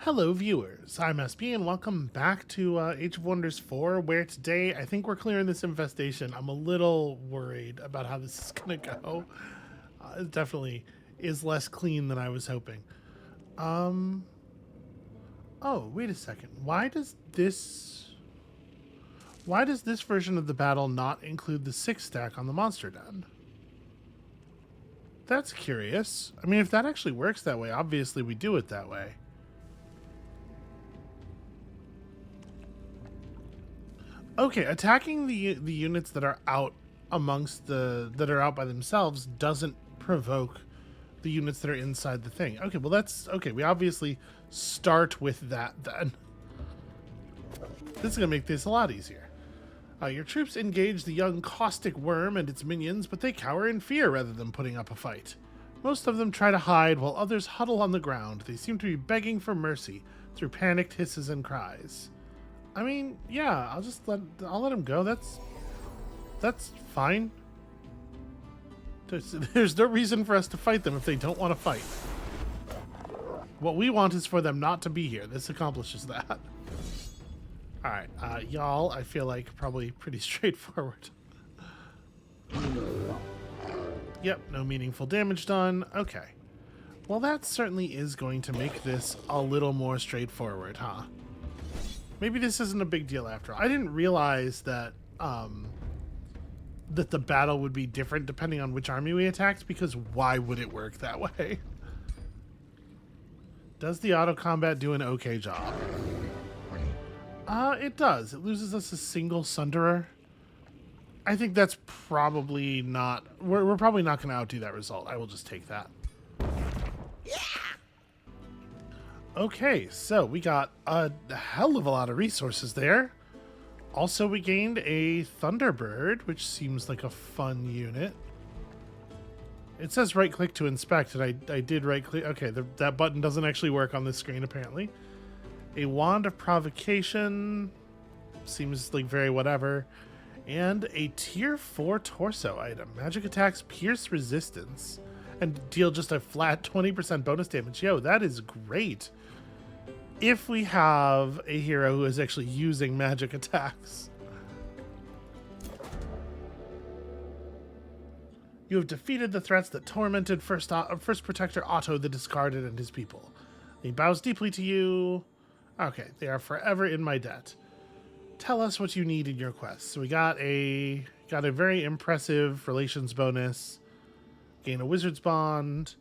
Hello, viewers. I'm SB, and welcome back to Age of Wonders 4, where today I think we're clearing this infestation. I'm a little worried about how this is going to go. It definitely is less clean than I was hoping. Oh, wait a second. Why does this version of the battle not include the 6 stack on the monster den? That's curious. I mean, if that actually works that way, obviously we do it that way. Okay, attacking the units that are out that are out by themselves doesn't provoke the units that are inside the thing. Okay, well that's okay. We obviously start with that then. This is gonna make this a lot easier. Your troops engage the young caustic worm and its minions, but they cower in fear rather than putting up a fight. Most of them try to hide, while others huddle on the ground. They seem to be begging for mercy through panicked hisses and cries. I mean, yeah, I'll let him go. That's fine. There's no reason for us to fight them if they don't want to fight. What we want is for them not to be here. This accomplishes that. All right, y'all, I feel like probably pretty straightforward. Yep, no meaningful damage done. Okay. Well, that certainly is going to make this a little more straightforward, huh? Maybe this isn't a big deal after all. I didn't realize that that the battle would be different depending on which army we attacked, because why would it work that way? Does the auto combat do an okay job? It does. It loses us a single Sunderer. I think that's probably not... We're probably not going to outdo that result. I will just take that. Okay, so we got a hell of a lot of resources there. Also, we gained a Thunderbird, which seems like a fun unit. It says right-click to inspect, and I did right-click. Okay, that button doesn't actually work on this screen, apparently. A Wand of Provocation. Seems like very whatever. And a Tier 4 torso item. Magic attacks pierce resistance and deal just a flat 20% bonus damage. Yo, that is great. If we have a hero who is actually using magic attacks. You have defeated the threats that tormented First Protector Otto the Discarded and his people. He bows deeply to you. Okay, they are forever in my debt. Tell us what you need in your quest. So we got a very impressive relations bonus. Gain a wizard's bond.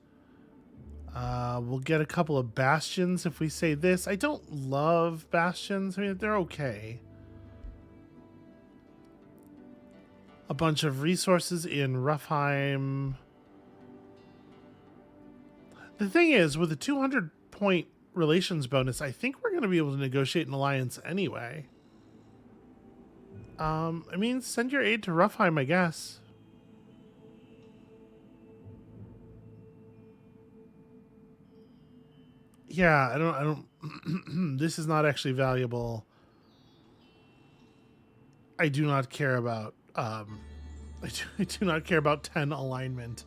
We'll get a couple of bastions if we say this. I don't love bastions. I mean, they're okay. A bunch of resources in Ruffheim. The thing is, with a 200-point relations bonus, I think we're going to be able to negotiate an alliance anyway. I mean, send your aid to Ruffheim, I guess. Yeah, I don't this is not actually valuable. I do not care about I do not care about 10 alignment.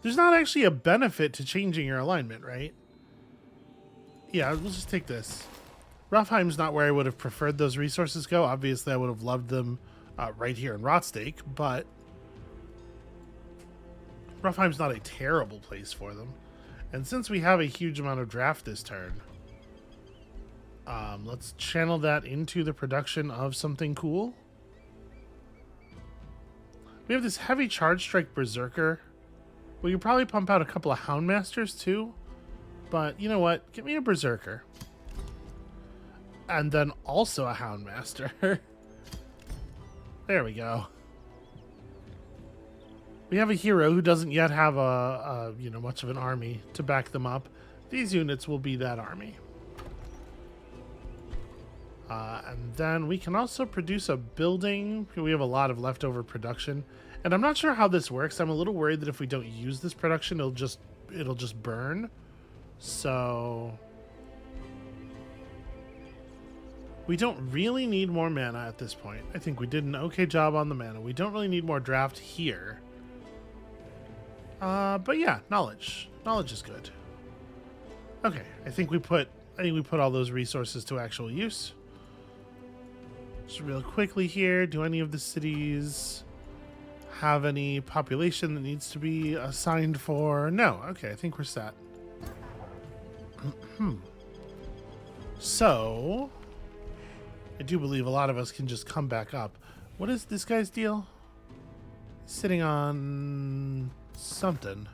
There's not actually a benefit to changing your alignment, right? Yeah, we'll just take this. Ruffheim's not where I would have preferred those resources go. Obviously, I would have loved them right here in Rotstake, but Ruffheim's not a terrible place for them. And since we have a huge amount of draft this turn, let's channel that into the production of something cool. We have this heavy charge strike berserker. We could probably pump out a couple of Houndmasters too, but you know what? Give me a berserker. And then also a Houndmaster. There we go. We have a hero who doesn't yet have a much of an army to back them up. These units will be that army. And then we can also produce a building. We have a lot of leftover production. And I'm not sure how this works. I'm a little worried that if we don't use this production, it'll just burn. So we don't really need more mana at this point. I think we did an okay job on the mana. We don't really need more draft here. But yeah, knowledge. Knowledge is good. Okay, I think we put I think we put all those resources to actual use. Just real quickly here, do any of the cities have any population that needs to be assigned for? No. Okay, I think we're set. So, I do believe a lot of us can just come back up. What is this guy's deal? Sitting on something.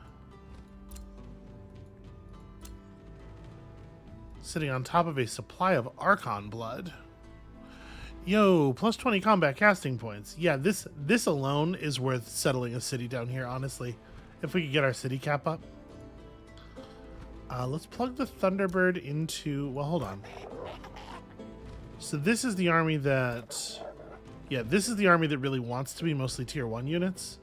Sitting on top of a supply of Archon blood. Yo, plus 20 combat casting points. Yeah, this alone is worth settling a city down here, honestly. If we could get our city cap up. Let's plug the Thunderbird into... Well, hold on. So this is the army that... Yeah, this is the army that really wants to be mostly tier 1 units.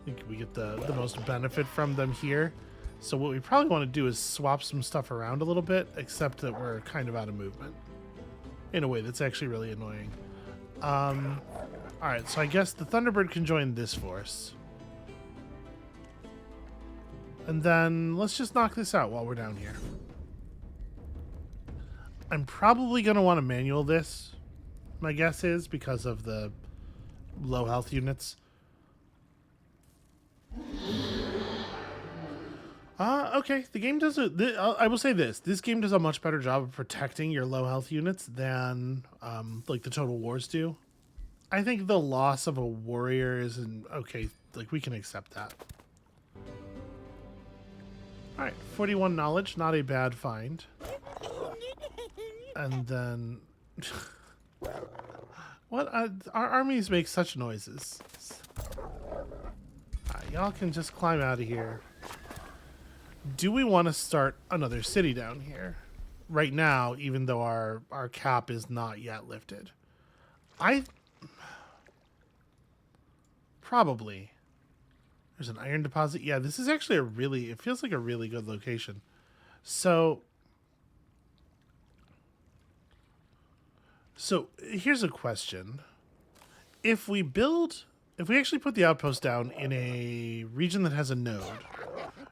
I think we get the most benefit from them here. So what we probably want to do is swap some stuff around a little bit, except that we're kind of out of movement. In a way that's actually really annoying. Alright, so I guess the Thunderbird can join this force. And then let's just knock this out while we're down here. I'm probably going to want to manual this, my guess is, because of the low health units. Okay, the game does I will say this game does a much better job of protecting your low health units than like the Total Wars do. I think the loss of a warrior is okay, like we can accept that. Alright, 41 knowledge, not a bad find. And then... What? Our armies make such noises. Y'all can just climb out of here. Do we want to start another city down here? Right now, even though our cap is not yet lifted. Probably. There's an iron deposit. Yeah, this is actually it feels like a really good location. So here's a question. If we actually put the outpost down in a region that has a node,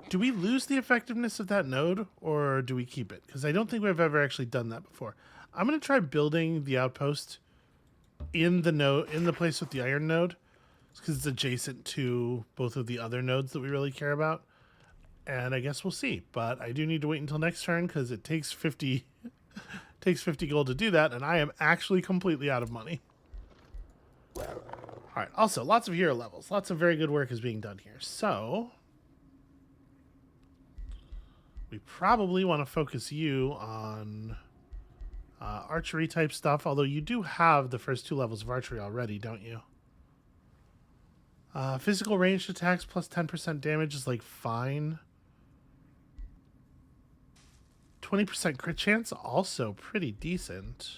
do we lose the effectiveness of that node or do we keep it? Because I don't think we've ever actually done that before. I'm going to try building the outpost in the place with the iron node, because it's adjacent to both of the other nodes that we really care about. And I guess we'll see. But I do need to wait until next turn because it takes 50 gold to do that, and I am actually completely out of money. Alright, also, lots of hero levels. Lots of very good work is being done here. So, we probably want to focus you on archery type stuff, although you do have the first 2 levels of archery already, don't you? Physical ranged attacks plus 10% damage is like fine. 20% crit chance, also pretty decent.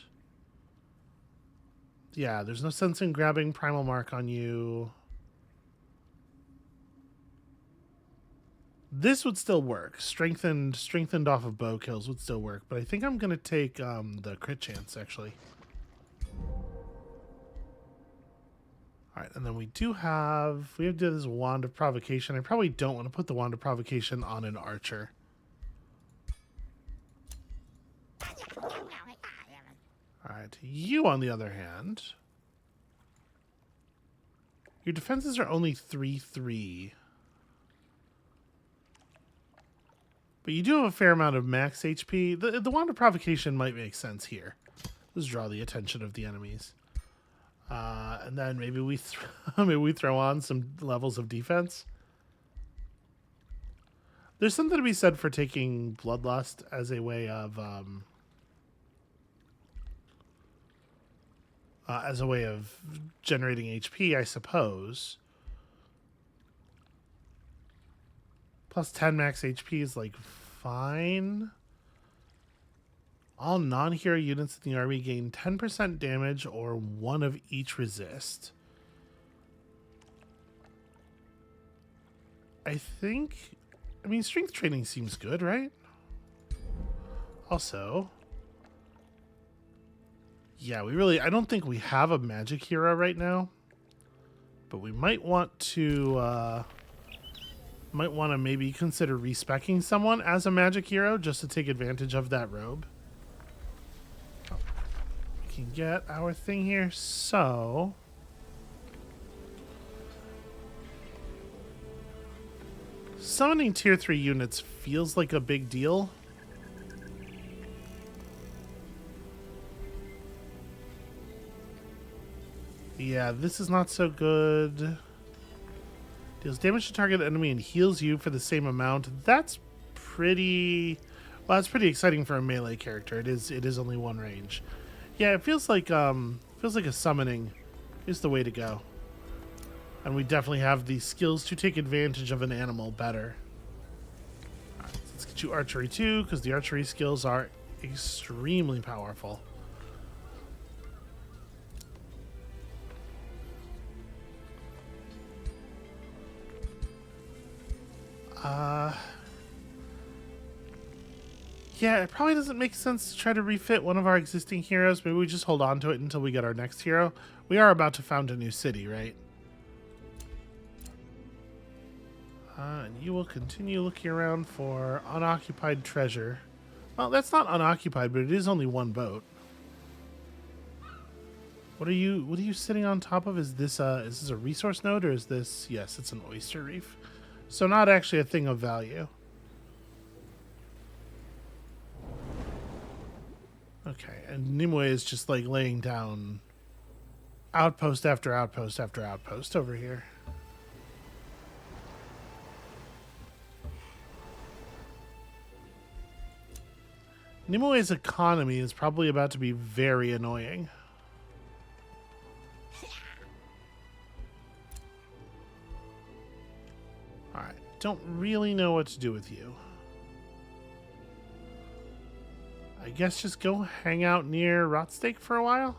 Yeah, there's no sense in grabbing Primal Mark on you. This would still work. Strengthened off of bow kills would still work, but I think I'm going to take the crit chance, actually. Alright, and then we have this Wand of Provocation. I probably don't want to put the Wand of Provocation on an archer. Alright, you on the other hand, your defenses are only 3-3. But you do have a fair amount of max HP. The Wand of Provocation might make sense here. Let's draw the attention of the enemies. And then maybe we throw on some levels of defense. There's something to be said for taking Bloodlust as a way of generating HP, I suppose. Plus 10 max HP is like fine. All non-hero units in the army gain 10% damage or 1 of each resist. I mean, strength training seems good, right? Also, yeah, I don't think we have a magic hero right now, but we might want to maybe consider respecking someone as a magic hero just to take advantage of that robe. can get our thing here. So summoning tier 3 units feels like a big deal. Yeah, this is not so good. Deals damage to target enemy and heals you for the same amount. That's pretty... Well, that's pretty exciting for a melee character. It is only one range. Yeah, it feels like a summoning is the way to go. And we definitely have the skills to take advantage of an animal better. Alright, let's get you archery too, because the archery skills are extremely powerful. Yeah, it probably doesn't make sense to try to refit one of our existing heroes. Maybe we just hold on to it until we get our next hero. We are about to found a new city, right? And you will continue looking around for unoccupied treasure. Well, that's not unoccupied, but it is only one boat. What are you sitting on top of? Is this a resource node, or is this... Yes, it's an oyster reef. So not actually a thing of value. Okay, and Nimue is just like laying down outpost after outpost after outpost over here. Nimue's economy is probably about to be very annoying. Alright, don't really know what to do with you. I guess just go hang out near Rotstake for a while.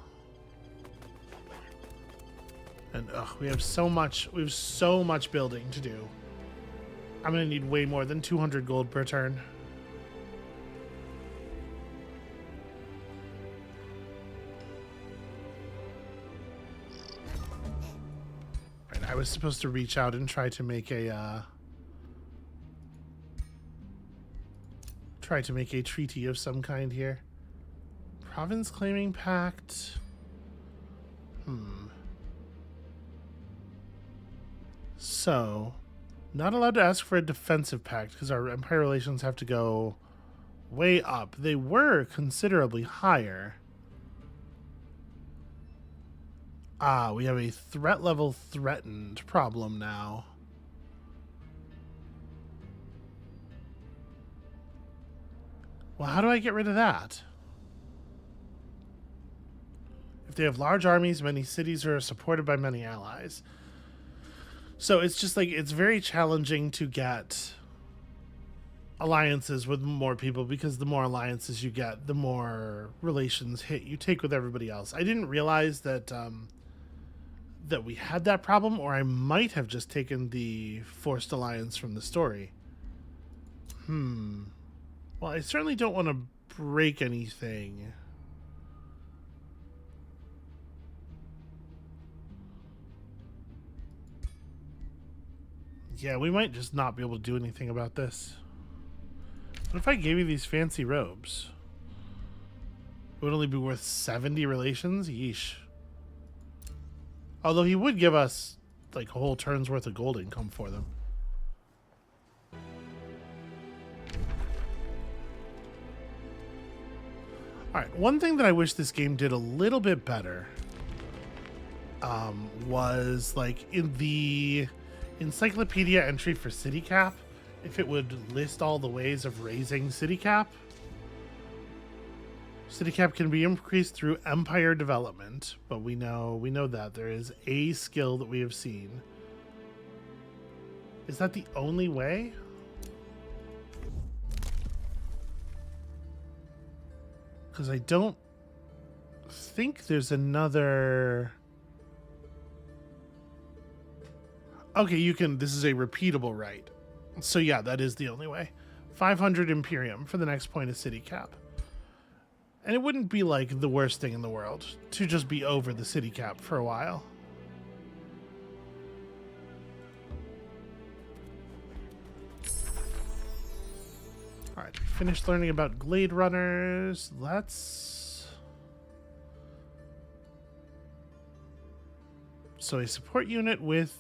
And we have so much building to do. I'm gonna need way more than 200 gold per turn. Right, I was supposed to reach out and try to make a treaty of some kind here. Province claiming pact. So, not allowed to ask for a defensive pact because our empire relations have to go way up. They were considerably higher. We have a threat level threatened problem now. Well, how do I get rid of that? If they have large armies, many cities are supported by many allies. So it's just like, it's very challenging to get alliances with more people because the more alliances you get, the more relations hit you take with everybody else. I didn't realize that that we had that problem, or I might have just taken the forced alliance from the story. Well, I certainly don't want to break anything. Yeah, we might just not be able to do anything about this. What if I gave you these fancy robes? It would only be worth 70 relations? Yeesh. Although he would give us like a whole turn's worth of gold income for them. Alright, one thing that I wish this game did a little bit better was like in the encyclopedia entry for city cap, if it would list all the ways of raising city cap. City cap can be increased through empire development, but we know that there is a skill that we have seen. Is that the only way? Because I don't think there's another... Okay, you can... This is a repeatable right. So yeah, that is the only way. 500 Imperium for the next point of city cap. And it wouldn't be like the worst thing in the world to just be over the city cap for a while. Alright, finished learning about Glade Runners. Let's So a support unit with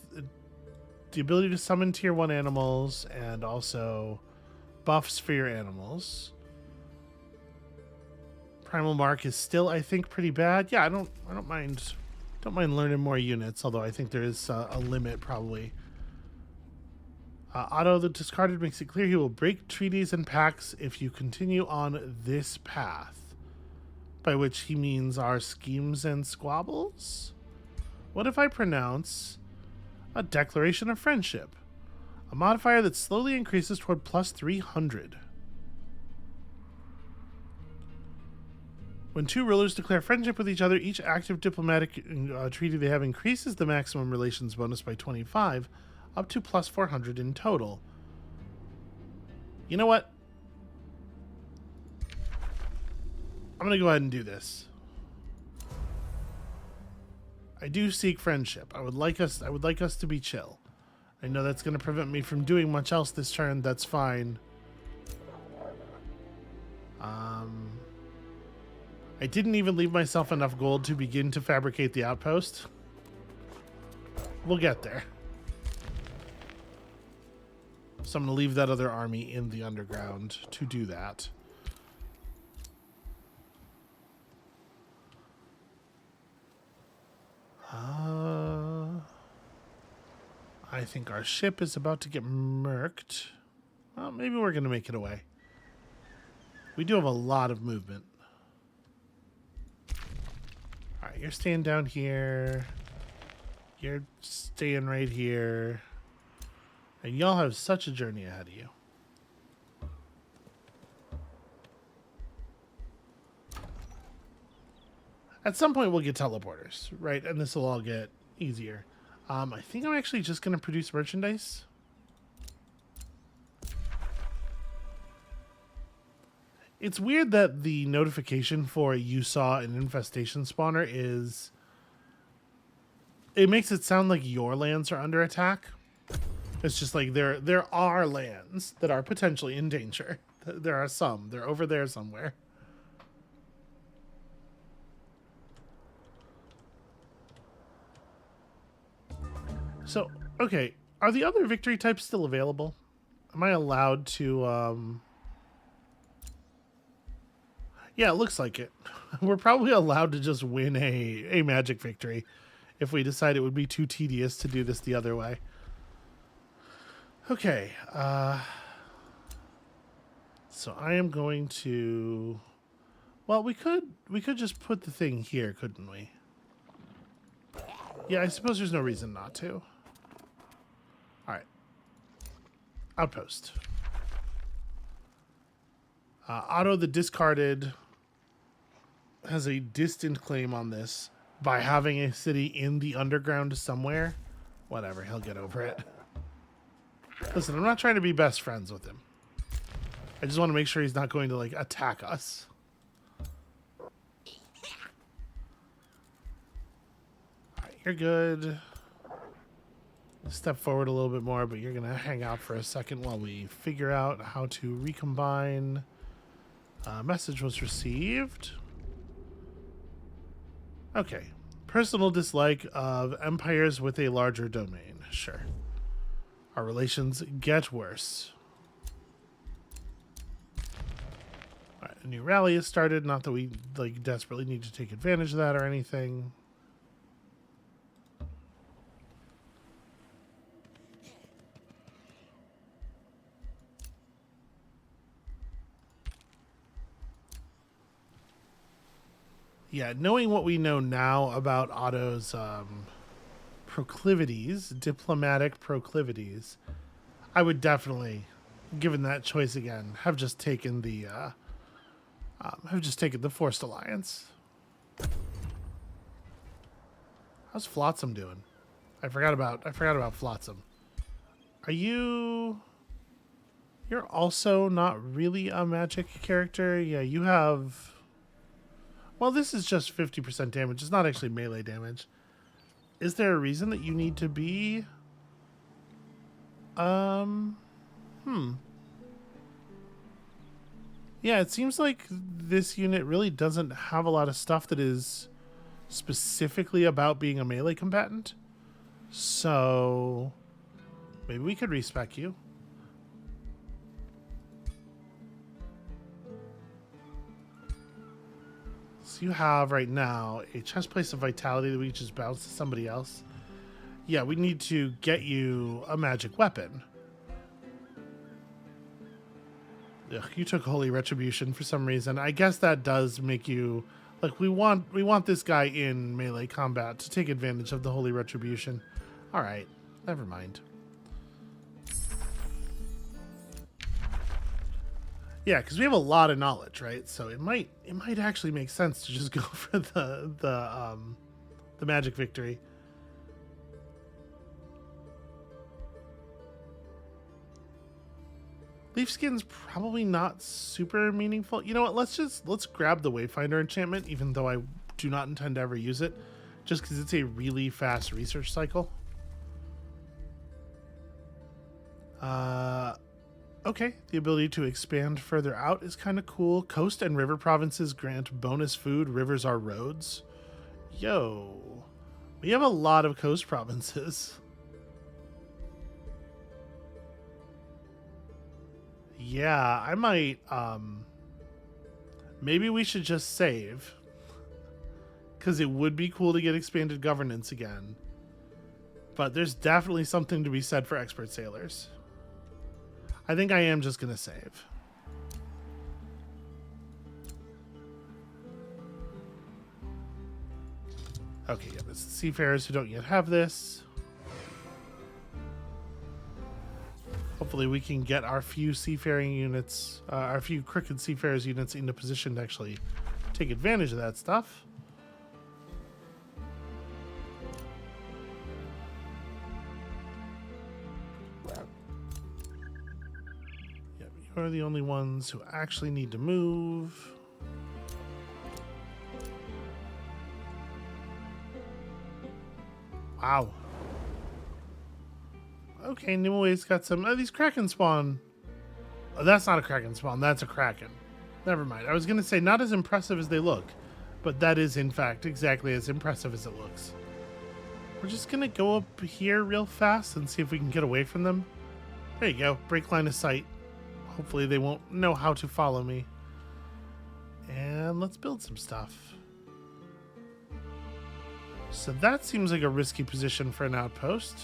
the ability to summon tier 1 animals and also buffs for your animals. Primal Mark is still, I think, pretty bad. Yeah, I don't mind learning more units, although I think there is a limit probably. Otto the Discarded makes it clear he will break treaties and pacts if you continue on this path, by which he means our schemes and squabbles. What if I pronounce a declaration of friendship, a modifier that slowly increases toward plus 300? When two rulers declare friendship with each other, each active diplomatic treaty they have increases the maximum relations bonus by 25, up to plus 400 in total. You know what? I'm going to go ahead and do this. I do seek friendship. I would like us to be chill. I know that's going to prevent me from doing much else this turn. That's fine. I didn't even leave myself enough gold to begin to fabricate the outpost. We'll get there. So I'm going to leave that other army in the underground to do that. I think our ship is about to get murked. Well, maybe we're going to make it away. We do have a lot of movement. All right, you're staying down here. You're staying right here. And y'all have such a journey ahead of you. At some point, we'll get teleporters, right? And this will all get easier. I think I'm actually just going to produce merchandise. It's weird that the notification for you saw an infestation spawner is... It makes it sound like your lands are under attack. It's just like there are lands that are potentially in danger. There are some. They're over there somewhere. So, okay. Are the other victory types still available? Am I allowed to, Yeah, it looks like it. We're probably allowed to just win a magic victory if we decide it would be too tedious to do this the other way. Okay, so I am going to... Well, we could just put the thing here, couldn't we? Yeah, I suppose there's no reason not to. Alright. Outpost. Otto the Discarded has a distant claim on this by having a city in the underground somewhere. Whatever, he'll get over it. Listen, I'm not trying to be best friends with him. I just want to make sure he's not going to, like, attack us. Alright, you're good. Step forward a little bit more, but you're going to hang out for a second while we figure out how to recombine. Message was received. Okay. Personal dislike of empires with a larger domain. Sure. Our relations get worse. All right, a new rally has started. Not that we like desperately need to take advantage of that or anything. Yeah, knowing what we know now about Otto's proclivities, diplomatic proclivities, I would definitely, given that choice again, have just taken the Forced Alliance. How's Flotsam doing? I forgot about Flotsam. Are you? You're also not really a magic character. Yeah, you have. Well, this is just 50% damage. It's not actually melee damage. Is there a reason that you need to be... Yeah, it seems like this unit really doesn't have a lot of stuff that is specifically about being a melee combatant. So maybe we could respec you. So you have right now a chest place of vitality that we just bounce to somebody else. Yeah, we need to get you a magic weapon. Ugh, you took Holy Retribution for some reason. I guess that does make you like we want this guy in melee combat to take advantage of the Holy Retribution. All right, never mind. Yeah, because we have a lot of knowledge, right? So it might actually make sense to just go for the magic victory. Leaf skin's probably not super meaningful. You know what? Let's grab the Wayfinder enchantment, even though I do not intend to ever use it, just because it's a really fast research cycle. Okay, the ability to expand further out is kind of cool. Coast and river provinces grant bonus food. Rivers are roads. Yo, we have a lot of coast provinces. Yeah, I might, maybe we should just save. Because it would be cool to get expanded governance again. But there's definitely something to be said for expert sailors. I think I am just going to save. Okay, yeah, it's the seafarers who don't yet have this. Hopefully we can get our few seafaring units, our few Crooked Seafarers units into position to actually take advantage of that stuff. Yep, you are the only ones who actually need to move. Wow. Okay, Nimue's got some. Oh, these Kraken spawn. Oh, that's not a Kraken spawn. That's a Kraken. Never mind. I was going to say not as impressive as they look, but that is, in fact, exactly as impressive as it looks. We're just going to go up here real fast and see if we can get away from them. There you go. Break line of sight. Hopefully they won't know how to follow me. And let's build some stuff. So that seems like a risky position for an outpost.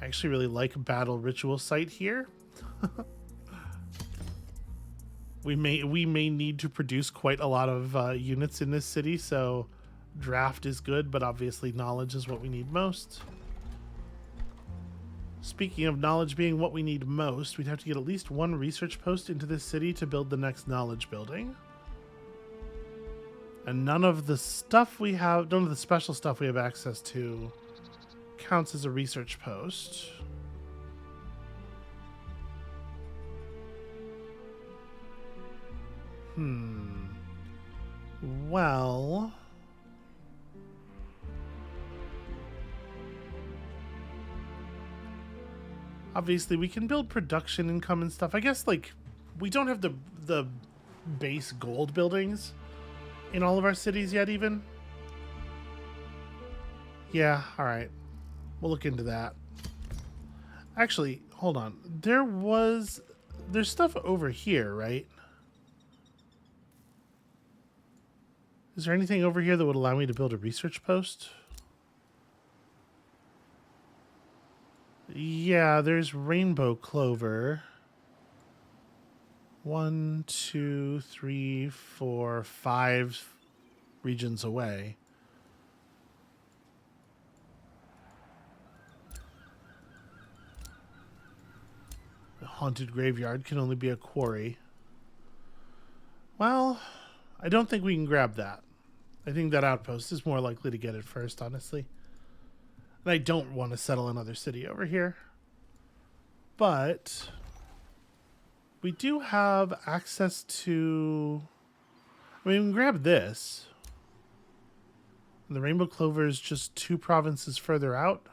I actually really like Battle Ritual Site here. we may need to produce quite a lot of units in this city, so draft is good, but obviously knowledge is what we need most. Speaking of knowledge being what we need most, we'd have to get at least one research post into this city to build the next knowledge building. And none of the special stuff we have access to counts as a research post. Well, obviously we can build production income and stuff. I guess like we don't have the base gold buildings in all of our cities yet even. Yeah, all right. We'll look into that. Actually, hold on. There's stuff over here, right? Is there anything over here that would allow me to build a research post? Yeah, there's rainbow clover. 1, 2, 3, 4, 5 regions away. The haunted graveyard can only be a quarry. Well, I don't think we can grab that. I think that outpost is more likely to get it first, honestly. And I don't want to settle another city over here. But we do have access to... I mean, we can grab this. The Rainbow Clover is just 2 provinces further out.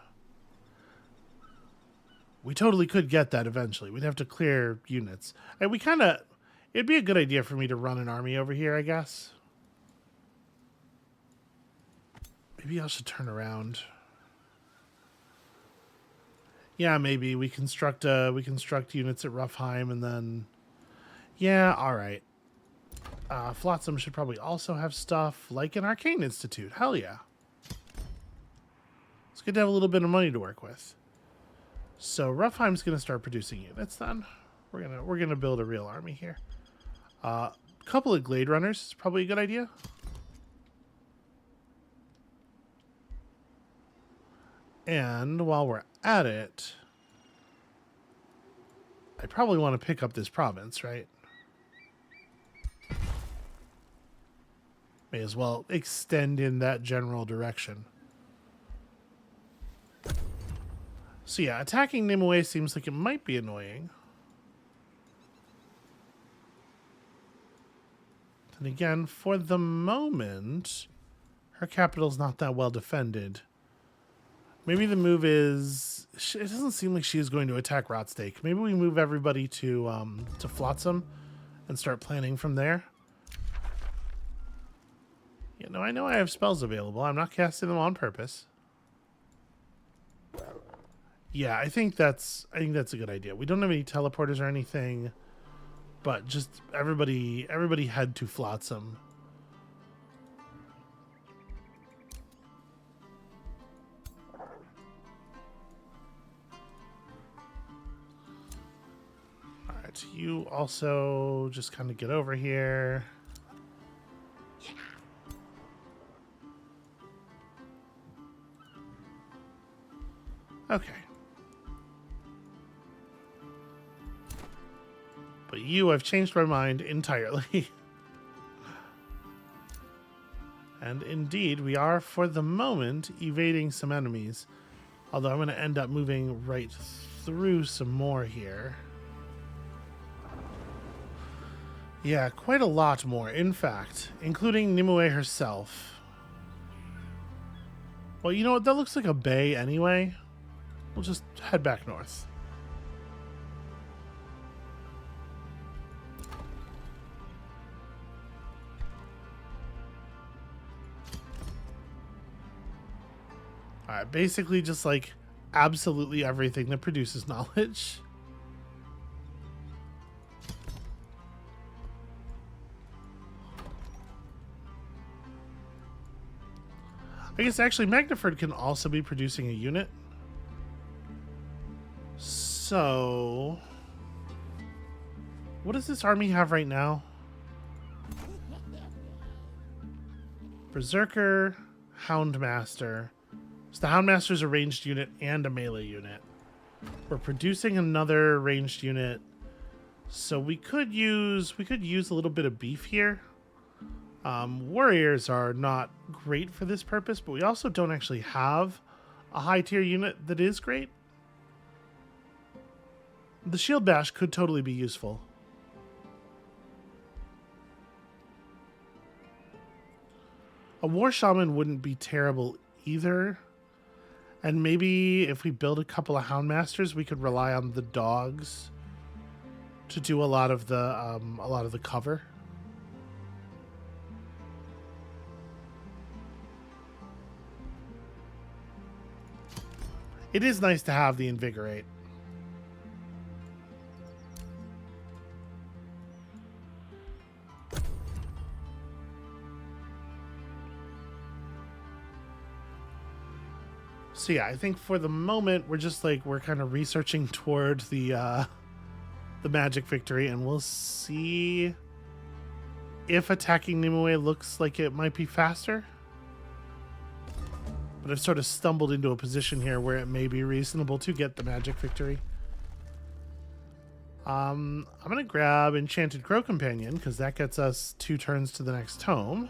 We totally could get that eventually. We'd have to clear units. And we kind of... It'd be a good idea for me to run an army over here, I guess. Maybe I should turn around. Yeah, maybe we construct units at Roughheim and then... Yeah, all right. Flotsam should probably also have stuff like an Arcane Institute. Hell yeah. It's good to have a little bit of money to work with. So Roughheim's going to start producing units then. We're gonna build a real army here. A couple of Glade Runners is probably a good idea. And while we're at it, I probably want to pick up this province, right? May as well extend in that general direction. So yeah, attacking Nimue seems like it might be annoying. And again, for the moment, her capital's not that well defended. Maybe the move is... It doesn't seem like she is going to attack Rotstake. Maybe we move everybody to Flotsam and start planning from there. Yeah, no, I know I have spells available. I'm not casting them on purpose. Yeah, I think that's a good idea. We don't have any teleporters or anything, but just everybody head to Flotsam. All right, you also just kind of get over here. Okay. But you, I've changed my mind entirely. And indeed, we are, for the moment, evading some enemies. Although I'm going to end up moving right through some more here. Yeah, quite a lot more, in fact, including Nimue herself. Well, you know what? That looks like a bay anyway. We'll just head back north. Alright, basically just like absolutely everything that produces knowledge. I guess actually Magniford can also be producing a unit. So, what does this army have right now? Berserker, Houndmaster. So the Houndmaster is a ranged unit and a melee unit. We're producing another ranged unit, so we could use a little bit of beef here. Warriors are not great for this purpose, but we also don't actually have a high tier unit that is great. The Shield Bash could totally be useful. A War Shaman wouldn't be terrible either. And maybe if we build a couple of Houndmasters, we could rely on the dogs to do a lot of the cover. It is nice to have the Invigorate. So yeah, I think for the moment we're kind of researching toward the magic victory, and we'll see if attacking Nimue looks like it might be faster. But I've sort of stumbled into a position here where it may be reasonable to get the magic victory. I'm gonna grab Enchanted Crow Companion because that gets us 2 turns to the next tome.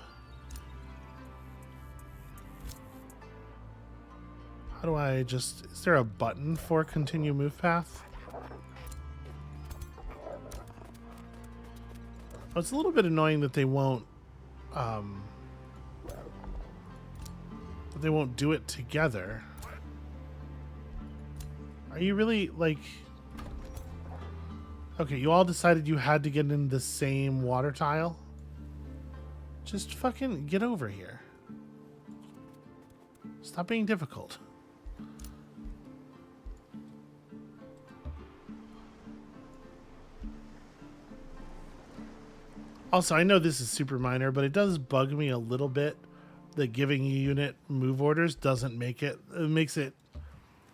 How do I just... Is there a button for continue move path? Oh, it's a little bit annoying that they won't do it together. Are you really, like... Okay, you all decided you had to get in the same water tile? Just fucking get over here. Stop being difficult. Also, I know this is super minor, but it does bug me a little bit that giving a unit move orders doesn't make it... It makes it...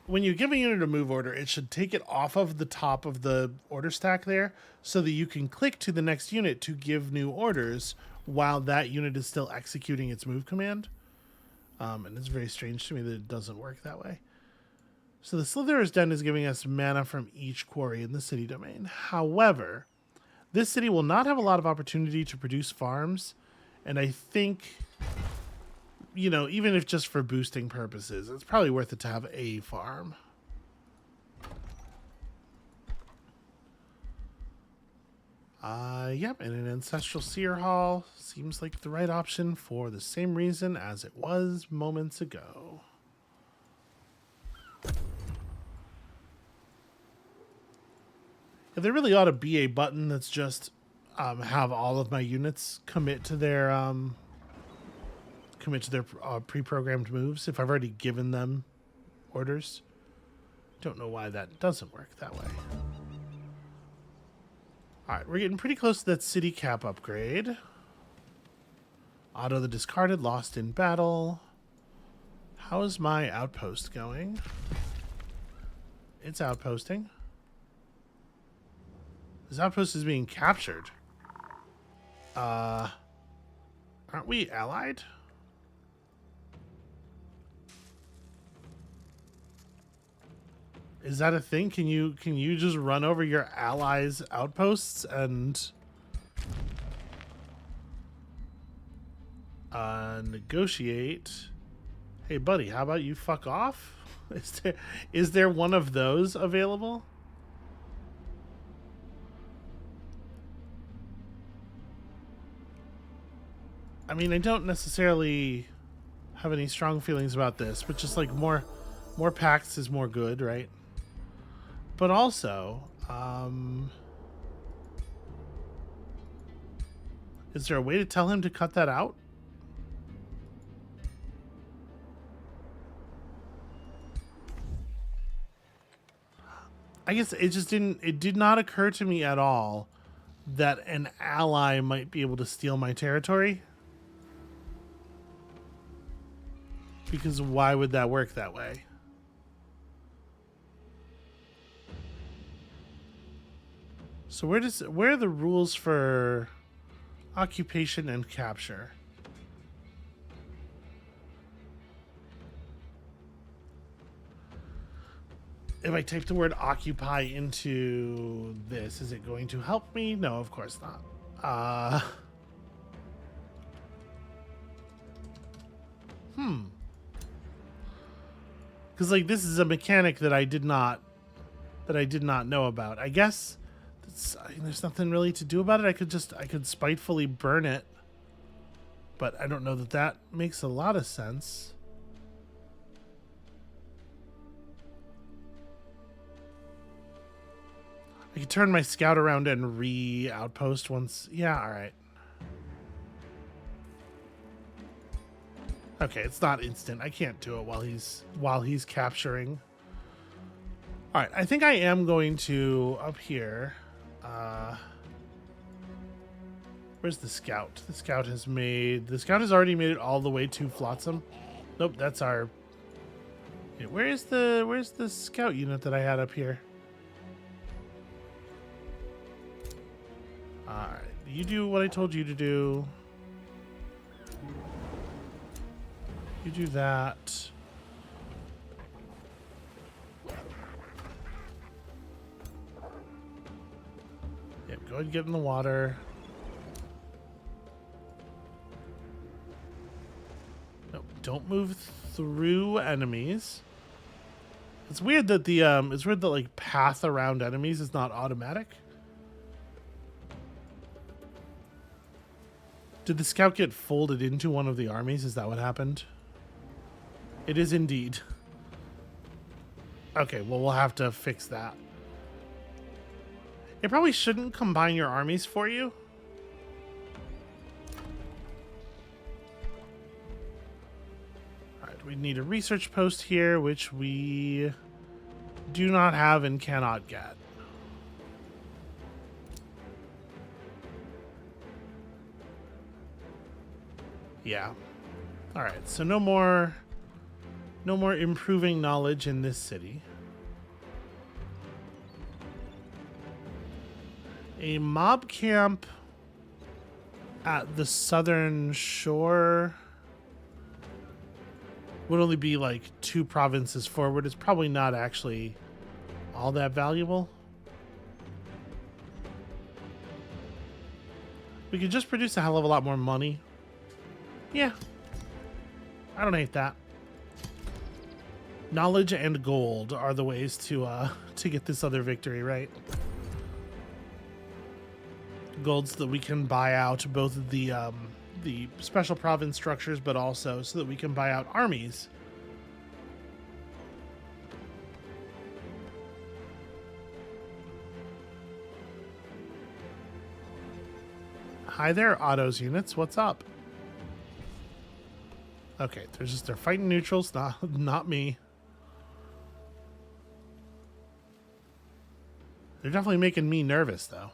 When you give a unit a move order, it should take it off of the top of the order stack there so that you can click to the next unit to give new orders while that unit is still executing its move command. And it's very strange to me that it doesn't work that way. So the Slitherer's Den is giving us mana from each quarry in the city domain. However, this city will not have a lot of opportunity to produce farms, and I think... You know, even if just for boosting purposes, it's probably worth it to have a farm. Yep, and an Ancestral Seer Hall seems like the right option for the same reason as it was moments ago. There really ought to be a button that's just have all of my units commit to their pre-programmed moves if I've already given them orders. Don't know why that doesn't work that way. Alright, we're getting pretty close to that city cap upgrade. Auto the discarded, lost in battle. How is my outpost going? It's outposting. This outpost is being captured. Aren't we allied? Is that a thing? Can you just run over your allies' outposts and negotiate? Hey, buddy, how about you fuck off? Is there one of those available? I mean, I don't necessarily have any strong feelings about this, but just like more pacts is more good, right? But also, is there a way to tell him to cut that out? I guess it just it did not occur to me at all that an ally might be able to steal my territory. Because why would that work that way? So where are the rules for occupation and capture? If I type the word occupy into this, is it going to help me? No, of course not. Because like this is a mechanic that I did not know about. I guess there's nothing really to do about it. I could spitefully burn it, but I don't know that makes a lot of sense. I could turn my scout around and re-outpost once. Yeah, all right. Okay, it's not instant. I can't do it while he's capturing. All right, I think I am going to up here. Where's the scout? The scout has already made it all the way to Flotsam. Nope, that's our. Yeah, where's the scout unit that I had up here? All right, you do what I told you to do. You do that. Yep, go ahead and get in the water. Nope, don't move through enemies. It's weird that it's weird that like path around enemies is not automatic. Did the scout get folded into one of the armies? Is that what happened? It is indeed. Okay, well, we'll have to fix that. It probably shouldn't combine your armies for you. Alright, we need a research post here, which we do not have and cannot get. Yeah. Alright, so no more improving knowledge in this city. A mob camp at the southern shore would only be like 2 provinces forward. It's probably not actually all that valuable. We could just produce a hell of a lot more money. Yeah. I don't hate that. Knowledge and gold are the ways to get this other victory, right? Golds that we can buy out both the special province structures, but also so that we can buy out armies. Hi there, Otto's units. What's up? Okay, they're fighting neutrals, not me. They're definitely making me nervous, though.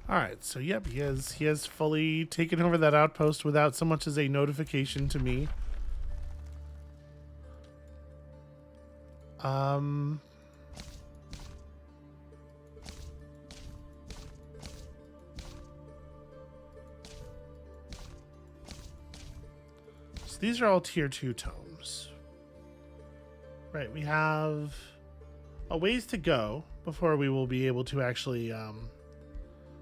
Alright, so yep, he has fully taken over that outpost without so much as a notification to me. So these are all tier 2 tomes. Right, we have a ways to go before we will be able to actually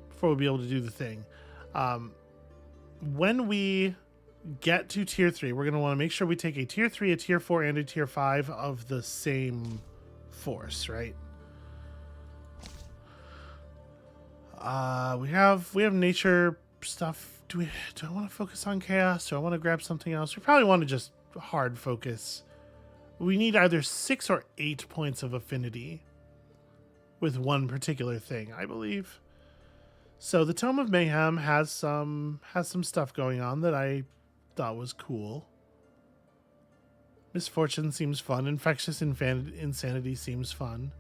before we'll be able to do the thing. When we get to tier 3, we're going to want to make sure we take a tier 3, a tier 4, and a tier 5 of the same force, right? We have nature stuff. Do I want to focus on chaos? Do I want to grab something else? We probably want to just hard focus. We need either 6 or 8 points of affinity with one particular thing, I believe. So the Tome of Mayhem has some stuff going on that I thought was cool. Misfortune seems fun. Infectious Insanity seems fun.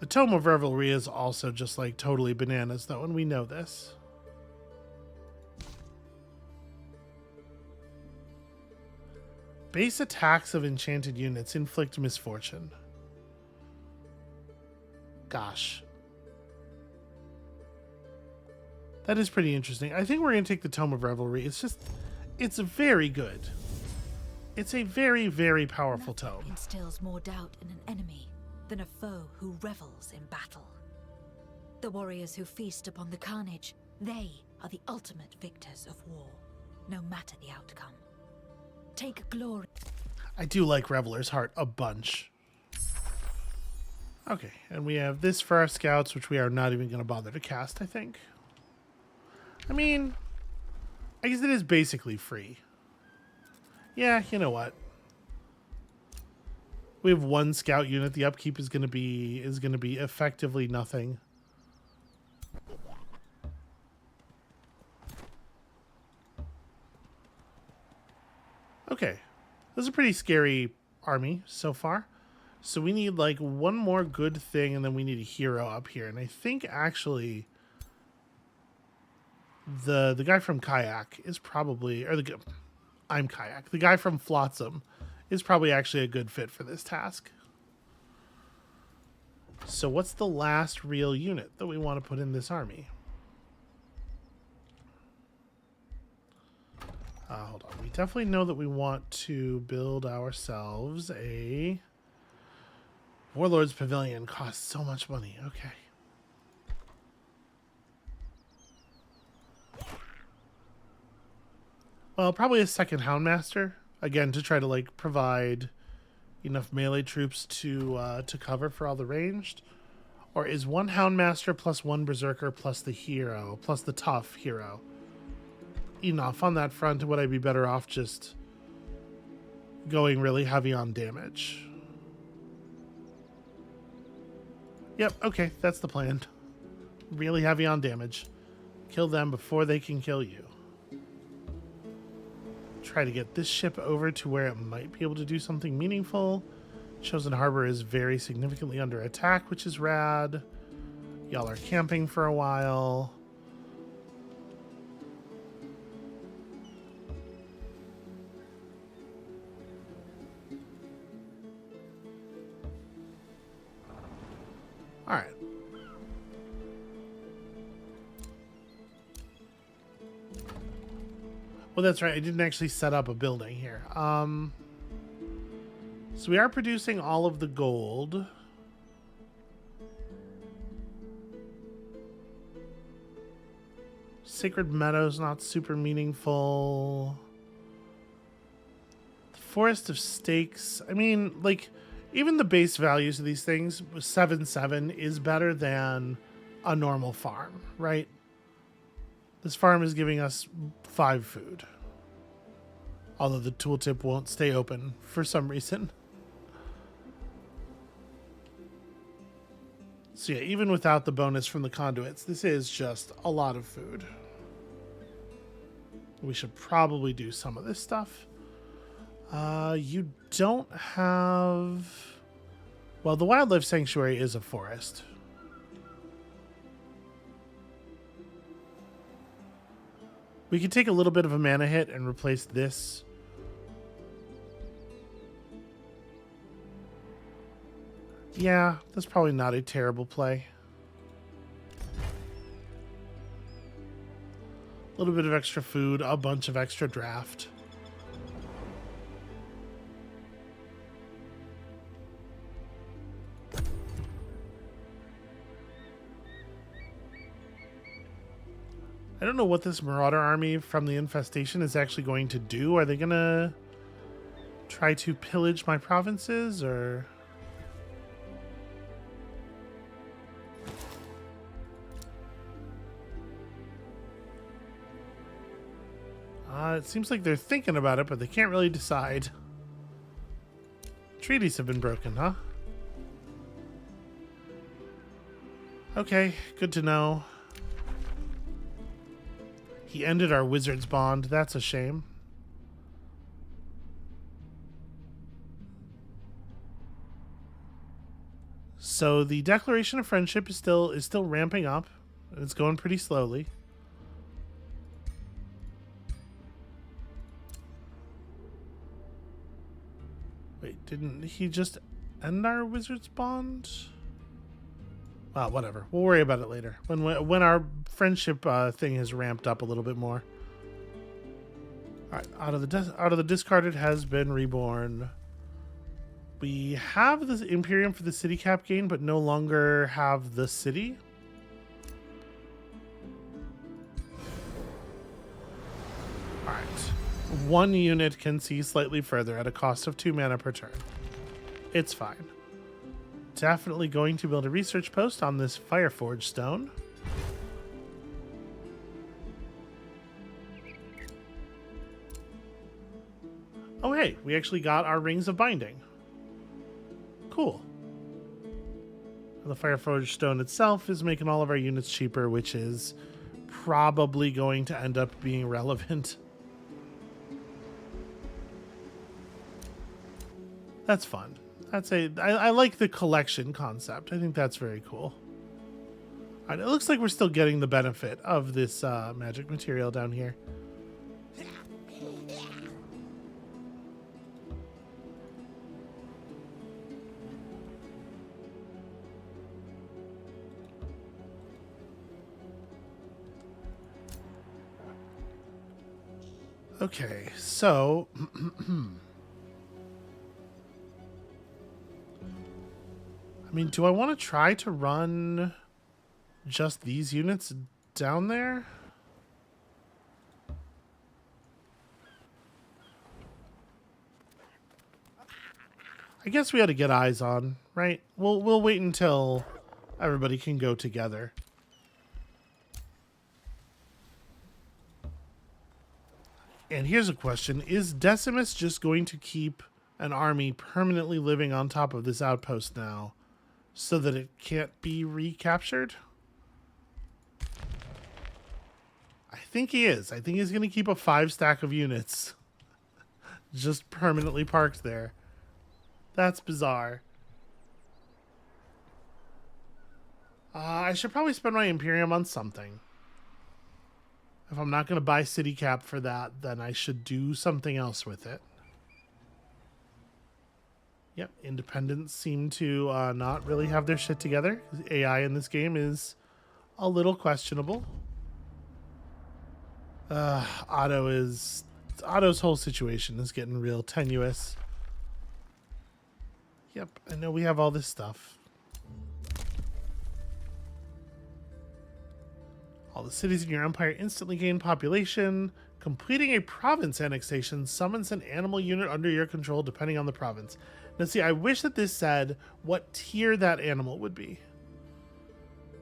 The Tome of Revelry is also just like totally bananas though, and we know this. Base attacks of enchanted units inflict misfortune. Gosh. That is pretty interesting. I think we're going to take the Tome of Revelry. It's very good. It's a very, very powerful tome. Instills more doubt in an enemy than a foe who revels in battle. The warriors who feast upon the carnage, they are the ultimate victors of war, no matter the outcome. Take glory. I do like Reveler's Heart a bunch. Okay, and we have this for our scouts, which we are not even going to bother to cast, I think. I mean, I guess it is basically free. Yeah, you know what? We have 1 scout unit. The upkeep is going to be effectively nothing. Okay, this is a pretty scary army so far. So we need like 1 more good thing, and then we need a hero up here. And I think actually the guy from Kayak is probably, or I'm Kayak. The guy from Flotsam is probably actually a good fit for this task. So what's the last real unit that we want to put in this army? Hold on. We definitely know that we want to build ourselves a Warlord's Pavilion. Costs so much money. Okay. Well, probably a second Houndmaster. Again, to try to like provide enough melee troops to cover for all the ranged. Or is one Houndmaster plus one Berserker plus the hero, plus the tough hero enough on that front? Would I be better off just going really heavy on damage? Yep, okay, that's the plan. Really heavy on damage. Kill them before they can kill you. Try to get this ship over to where it might be able to do something meaningful. Chosen Harbor is very significantly under attack, which is rad. Y'all are camping for a while. All right. Well, that's right. I didn't actually set up a building here. So we are producing all of the gold. Sacred Meadows, not super meaningful. The Forest of Stakes. I mean, like, even the base values of these things, 7/7 is better than a normal farm, right? This farm is giving us 5 food. Although the tooltip won't stay open for some reason. So yeah, even without the bonus from the conduits, this is just a lot of food. We should probably do some of this stuff. You don't have... Well, the Wildlife Sanctuary is a forest. We could take a little bit of a mana hit and replace this. Yeah, that's probably not a terrible play. A little bit of extra food, a bunch of extra draft. I don't know what this Marauder army from the infestation is actually going to do. Are they going to try to pillage my provinces, or... it seems like they're thinking about it, but they can't really decide. Treaties have been broken, huh? Okay, good to know. He ended our wizard's bond. That's a shame. So the Declaration of Friendship is still ramping up. It's going pretty slowly. Wait, didn't he just end our wizard's bond? Well, whatever. We'll worry about it later. When our friendship thing has ramped up a little bit more. All right, out of the discarded has been reborn. We have the Imperium for the city cap gain, but no longer have the city. All right, 1 unit can see slightly further at a cost of 2 mana per turn. It's fine. Definitely going to build a research post on this Fireforge stone. Oh hey, we actually got our Rings of Binding. Cool. The Fireforge stone itself is making all of our units cheaper, which is probably going to end up being relevant. That's fun. I like the collection concept. I think that's very cool. All right, it looks like we're still getting the benefit of this magic material down here. Okay, so I mean, do I want to try to run just these units down there? I guess we ought to get eyes on, right? We'll wait until everybody can go together. And here's a question. Is Decimus just going to keep an army permanently living on top of this outpost now so that it can't be recaptured? I think he is. I think he's going to keep a 5 stack of units just permanently parked there. That's bizarre. I should probably spend my Imperium on something. If I'm not going to buy City Cap for that, then I should do something else with it. Yep, Independents seem to not really have their shit together. AI in this game is a little questionable. Otto's whole situation is getting real tenuous. Yep, I know we have all this stuff. All the cities in your empire instantly gain population. Completing a province annexation summons an animal unit under your control depending on the province. Now see, I wish that this said what tier that animal would be.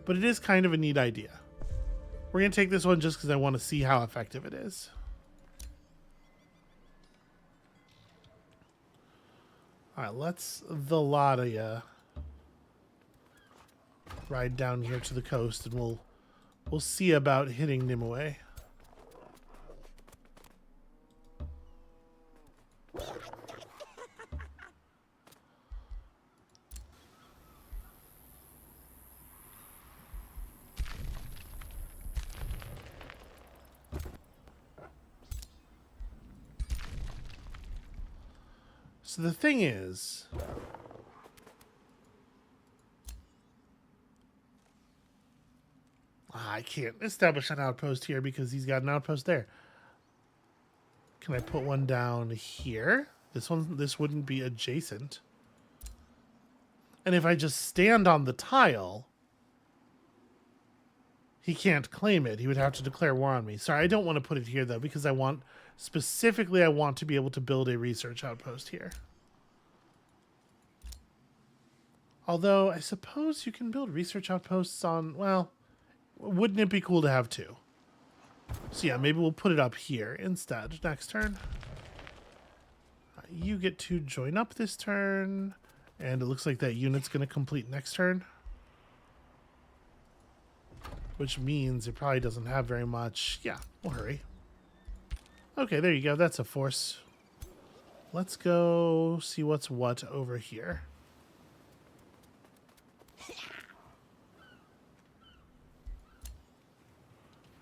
But it is kind of a neat idea. We're going to take this one just because I want to see how effective it is. Alright, let's the lot of ya ride down here to the coast and we'll see about hitting Nimue. So the thing is, I can't establish an outpost here because he's got an outpost there. Can I put one down here? This wouldn't be adjacent. And if I just stand on the tile, he can't claim it. He would have to declare war on me. Sorry, I don't want to put it here though because I want to be able to build a research outpost here. Although I suppose you can build research outposts on, well, wouldn't it be cool to have 2? So yeah, maybe we'll put it up here instead next turn. You get to join up this turn, and it looks like that unit's going to complete next turn. Which means it probably doesn't have very much. Yeah, we'll hurry. Okay, there you go. That's a force. Let's go see what's what over here.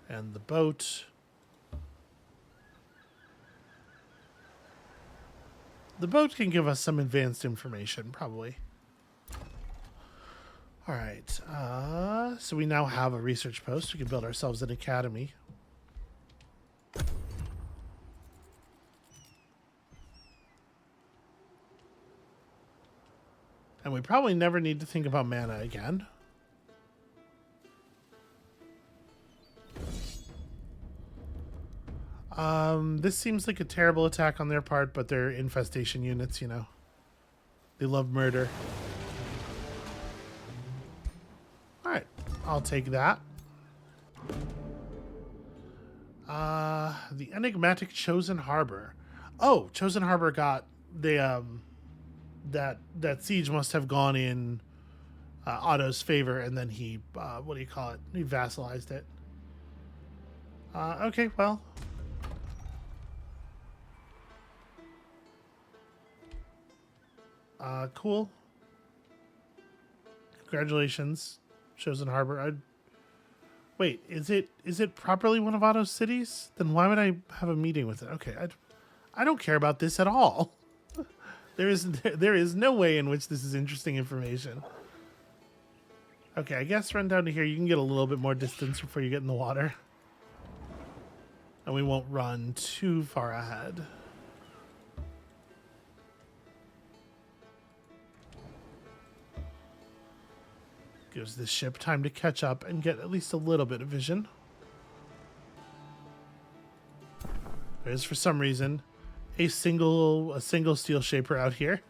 And the boat. The boat can give us some advanced information, probably. All right. So we now have a research post. We can build ourselves an academy. And we probably never need to think about mana again. This seems like a terrible attack on their part, but they're infestation units, you know. They love murder. Alright, I'll take that. The enigmatic Chosen Harbor. Oh, Chosen Harbor got the, that siege must have gone in Otto's favor, and then he, what do you call it? He vassalized it. Okay, well. Cool. Congratulations, Chosen Harbor. Wait, is it properly one of Otto's cities? Then why would I have a meeting with it? Okay, I don't care about this at all. There is no way in which this is interesting information. Okay, I guess run down to here. You can get a little bit more distance before you get in the water. And we won't run too far ahead. Gives this ship time to catch up and get at least a little bit of vision. There is, for some reason, a single steel shaper out here.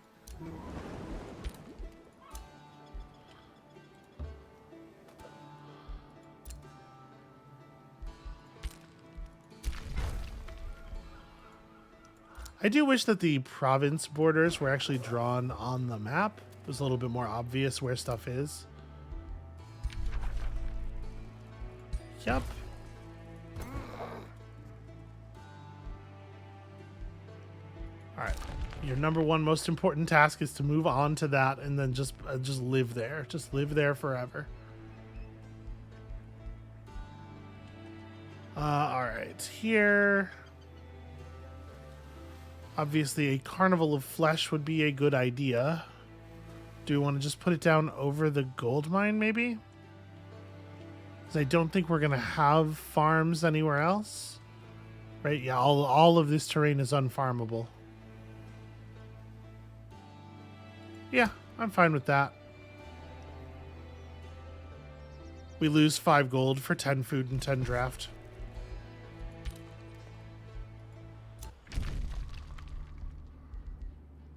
I do wish that the province borders were actually drawn on the map. It was a little bit more obvious where stuff is. Yep. Alright. Your number one most important task is to move on to that and then just live there. Just live there forever. Alright. Here... Obviously, a carnival of flesh would be a good idea. Do we want to just put it down over the gold mine, maybe? Because I don't think we're going to have farms anywhere else. Right? Yeah, all of this terrain is unfarmable. Yeah, I'm fine with that. We lose 5 gold for 10 food and 10 draft.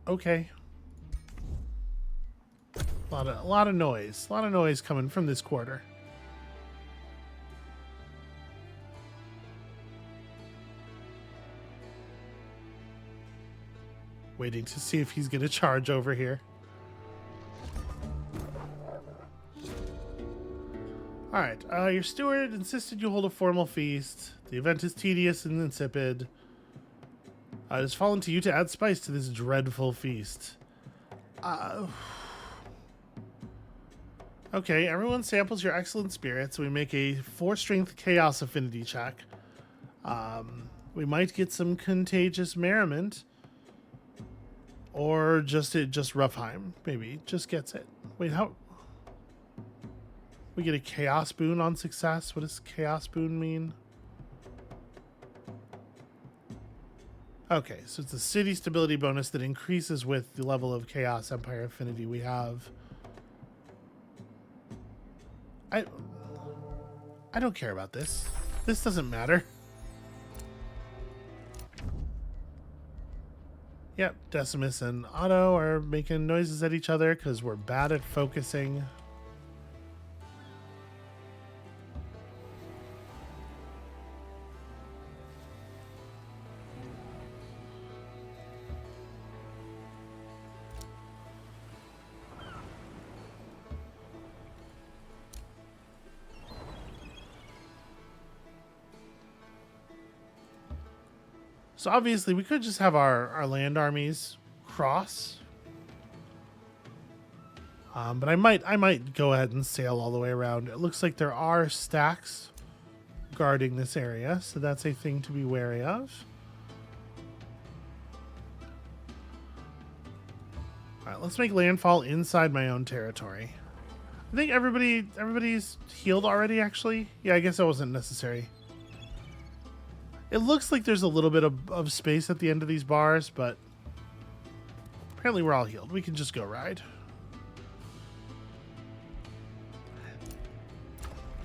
Okay. A lot of noise. A lot of noise coming from this quarter. Waiting to see if he's going to charge over here. Alright, your steward insisted you hold a formal feast. The event is tedious and insipid. It has fallen to you to add spice to this dreadful feast. Okay, everyone samples your excellent spirits. We make a 4-strength chaos affinity check. We might get some contagious merriment. Or just Roughheim, maybe. Just gets it. Wait, how... We get a chaos boon on success? What does chaos boon mean? Okay, so it's a city stability bonus that increases with the level of Chaos Empire affinity we have. I don't care about this. This doesn't matter. Yep, Decimus and Otto are making noises at each other because we're bad at focusing. So obviously we could just have our land armies cross. But I might go ahead and sail all the way around. It looks like there are stacks guarding this area, so that's a thing to be wary of. Alright, let's make landfall inside my own territory. I think everybody's healed already, actually. Yeah, I guess that wasn't necessary. It looks like there's a little bit of space at the end of these bars, but apparently we're all healed. We can just go ride.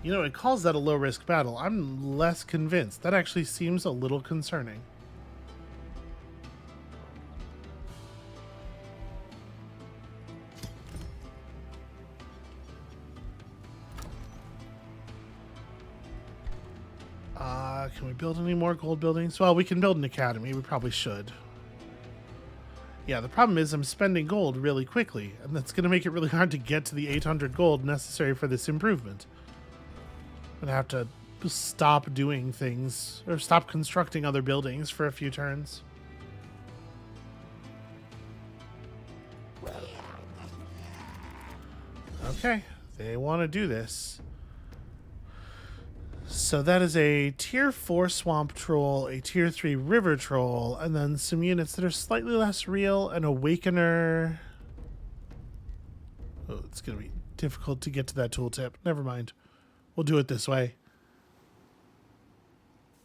You know, it calls that a low-risk battle. I'm less convinced. That actually seems a little concerning. Can we build any more gold buildings? Well, we can build an academy. We probably should. Yeah, the problem is I'm spending gold really quickly, and that's going to make it really hard to get to the 800 gold necessary for this improvement. I'm going to have to stop doing things, or stop constructing other buildings for a few turns. Okay, they want to do this. So that is a tier 4 swamp troll, a tier 3 river troll, and then some units that are slightly less real, an awakener. Oh, it's going to be difficult to get to that tooltip. Never mind. We'll do it this way.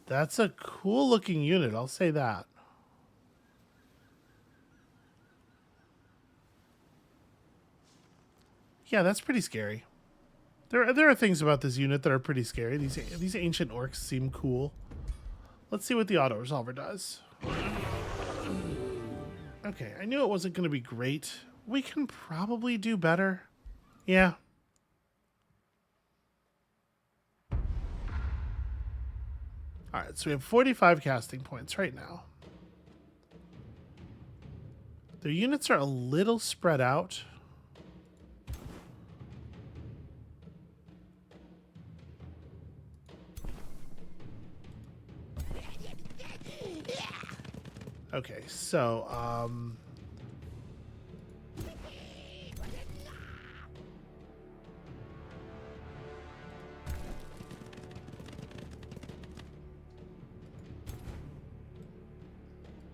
That's a cool looking unit, I'll say that. Yeah, that's pretty scary. There are things about this unit that are pretty scary. These ancient orcs seem cool. Let's see what the auto resolver does. Okay, I knew it wasn't going to be great. We can probably do better. Yeah. Alright, so we have 45 casting points right now. Their units are a little spread out. Okay, so,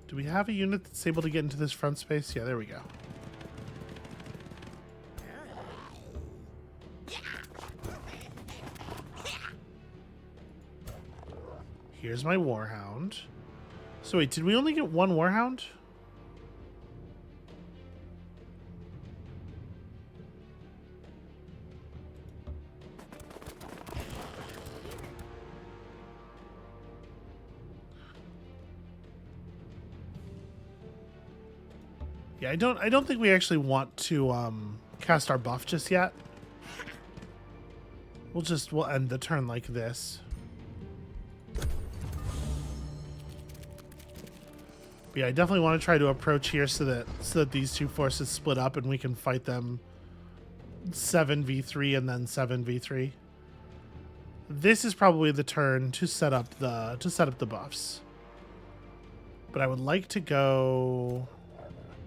do we have a unit that's able to get into this front space? Yeah, there we go. Here's my Warhound. So wait, did we only get one Warhound? Yeah, I don't think we actually want to cast our buff just yet. We'll end the turn like this. But yeah, I definitely want to try to approach here so that these two forces split up and we can fight them 7v3 and then 7v3. This is probably the turn to set up the buffs. But I would like to go.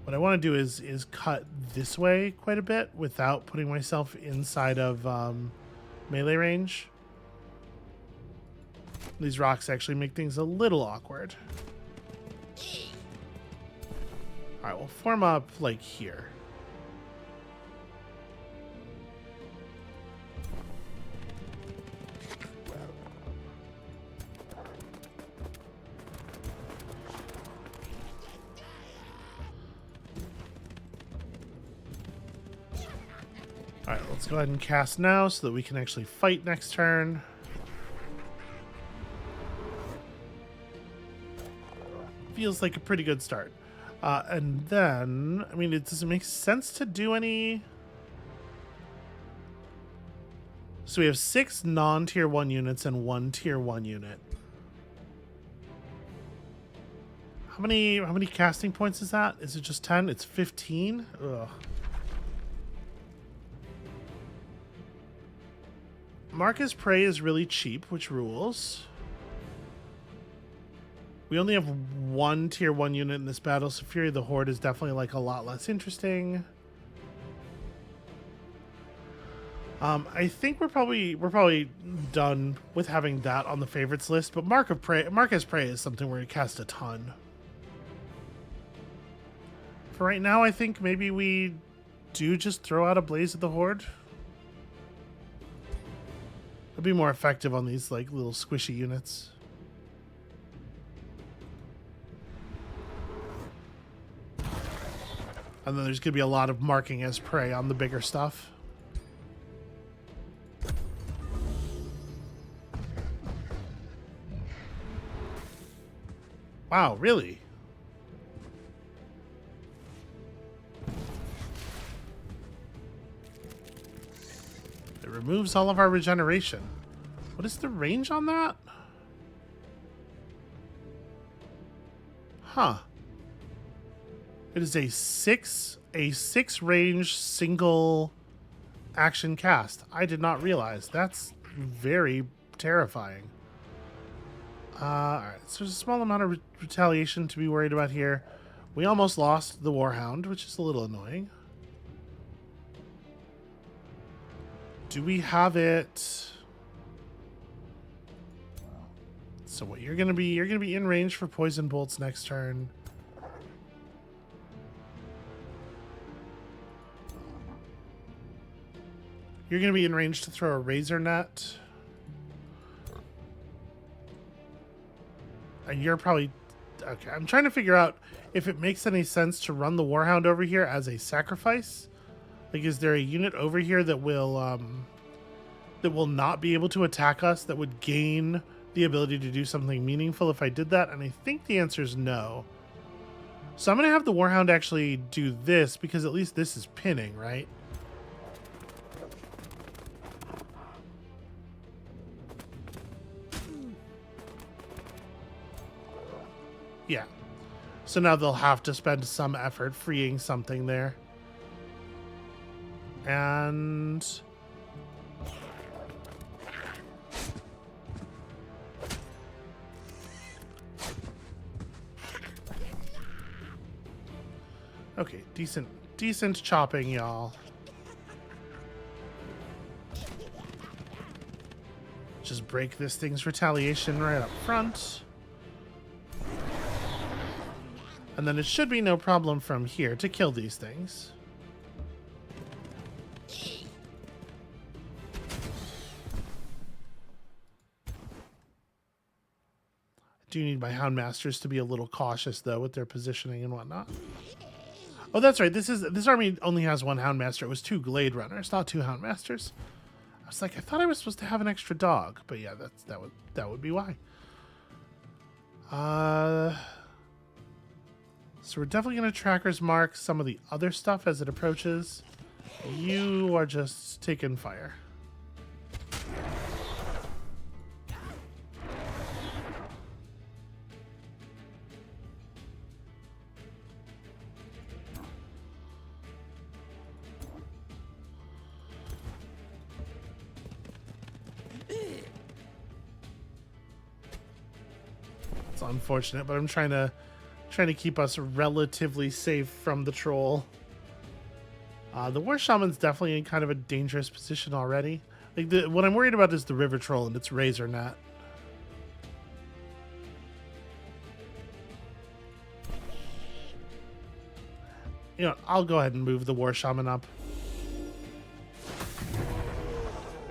What I want to do is cut this way quite a bit without putting myself inside of melee range. These rocks actually make things a little awkward. All right, we'll form up like here. All right, let's go ahead and cast now so that we can actually fight next turn. Feels like a pretty good start. And then, I mean, does it make sense to do any? So we have 6 non-tier 1 units and 1 tier 1 unit. How many casting points is that? Is it just 10? It's 15? Ugh. Marcus Prey is really cheap, which rules. We only have 1 tier 1 unit in this battle, so Fury of the Horde is definitely like a lot less interesting. I think we're probably done with having that on the favorites list, but Marcus Prey is something we're gonna cast a ton. For right now, I think maybe we do just throw out a Blaze of the Horde. It'll be more effective on these like little squishy units. And then there's going to be a lot of marking as prey on the bigger stuff. Wow, really? It removes all of our regeneration. What is the range on that? Huh. It is a six range single action cast. I did not realize. That's very terrifying. Alright, so there's a small amount of retaliation to be worried about here. We almost lost the Warhound, which is a little annoying. Do we have it? So what you're gonna be in range for poison bolts next turn. You're going to be in range to throw a razor net. And you're probably... Okay, I'm trying to figure out if it makes any sense to run the Warhound over here as a sacrifice. Like, is there a unit over here that will not be able to attack us, that would gain the ability to do something meaningful if I did that? And I think the answer is no. So I'm going to have the Warhound actually do this, because at least this is pinning, right? Yeah. So now they'll have to spend some effort freeing something there. And... okay, decent chopping, y'all. Just break this thing's retaliation right up front. And then it should be no problem from here to kill these things. I do need my Houndmasters to be a little cautious, though, with their positioning and whatnot. Oh, that's right. This army only has one Houndmaster. It was 2 Glade Runners, not 2 Houndmasters. I was like, I thought I was supposed to have an extra dog, but yeah, that would be why. So we're definitely going to Tracker's Mark some of the other stuff as it approaches. You are just taking fire. It's unfortunate, but I'm trying to keep us relatively safe from the troll. The War Shaman's definitely in kind of a dangerous position already. Like what I'm worried about is the River Troll and its Razor Net. You know, I'll go ahead and move the War Shaman up.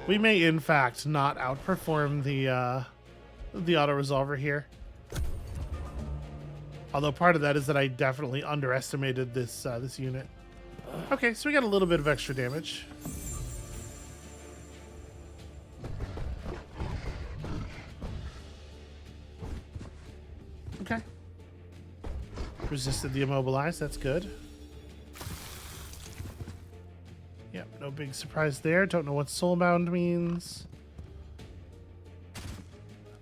We may, in fact, not outperform the auto-resolver here. Although part of that is that I definitely underestimated this this unit. Okay, so we got a little bit of extra damage. Okay. Resisted the immobilize, that's good. Yep, no big surprise there. Don't know what soulbound means.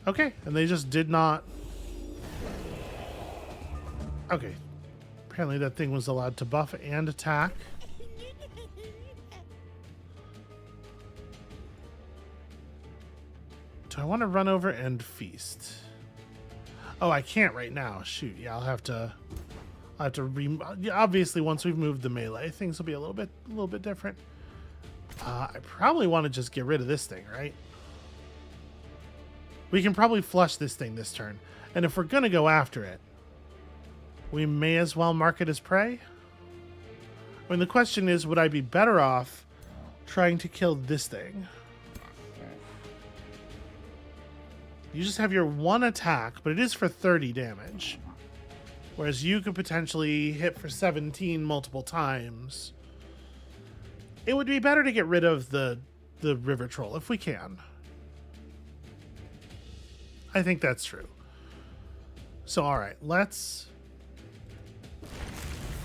Okay, and they just did not... Okay. Apparently that thing was allowed to buff and attack. Do I want to run over and feast? Oh, I can't right now. Shoot, yeah, I'll have to obviously once we've moved the melee, things will be a little bit different. I probably want to just get rid of this thing, right? We can probably flush this thing this turn. And if we're going to go after it, we may as well mark it as prey. I mean, the question is, would I be better off trying to kill this thing? You just have your 1 attack, but it is for 30 damage. Whereas you could potentially hit for 17 multiple times. It would be better to get rid of the River Troll if we can. I think that's true. So, alright, let's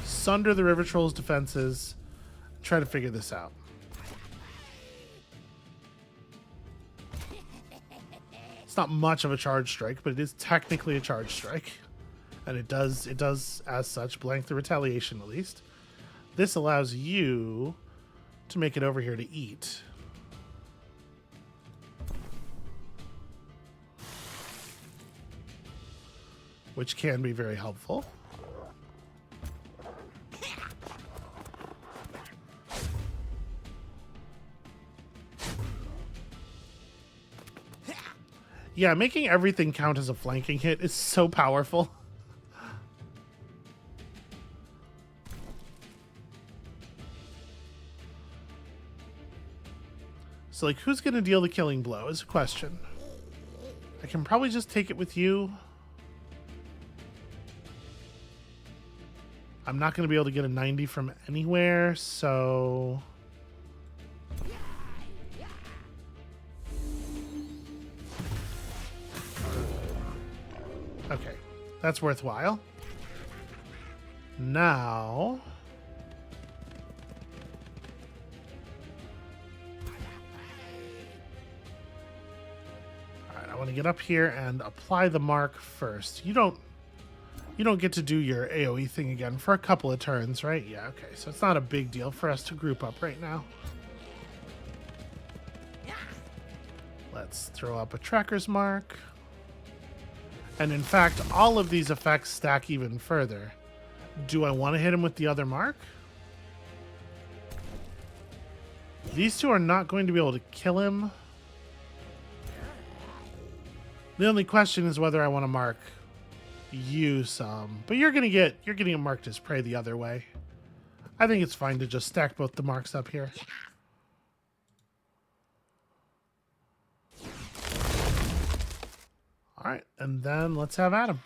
sunder the River Troll's defenses, try to figure this out. It's not much of a charge strike, but it is technically a charge strike. And it does, as such, blank the retaliation at least. This allows you to make it over here to eat. Which can be very helpful. Yeah, making everything count as a flanking hit is so powerful. So, like, who's going to deal the killing blow is a question. I can probably just take it with you. I'm not going to be able to get a 90 from anywhere, so... Okay, that's worthwhile. Now... Alright, I want to get up here and apply the mark first. You don't You don't get to do your AoE thing again for a couple of turns, right? Yeah, okay. So it's not a big deal for us to group up right now. Let's throw up a tracker's mark. And in fact, all of these effects stack even further. Do I want to hit him with the other mark? These two are not going to be able to kill him. The only question is whether I want to mark you some. But you're getting marked as prey the other way. I think it's fine to just stack both the marks up here. All right, and then let's have at him.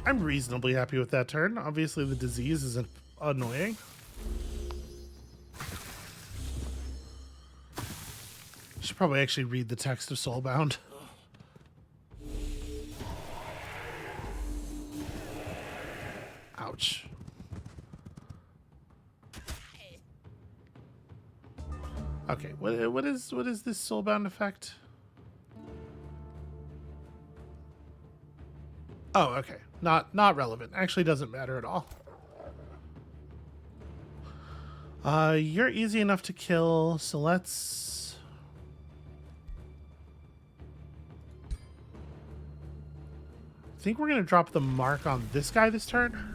I'm reasonably happy with that turn. Obviously, the disease is annoying. Should probably actually read the text of Soulbound. Ouch. Okay, what is this Soulbound effect? Oh, okay. Not relevant. Actually doesn't matter at all. You're easy enough to kill, so let's... I think we're going to drop the mark on this guy this turn.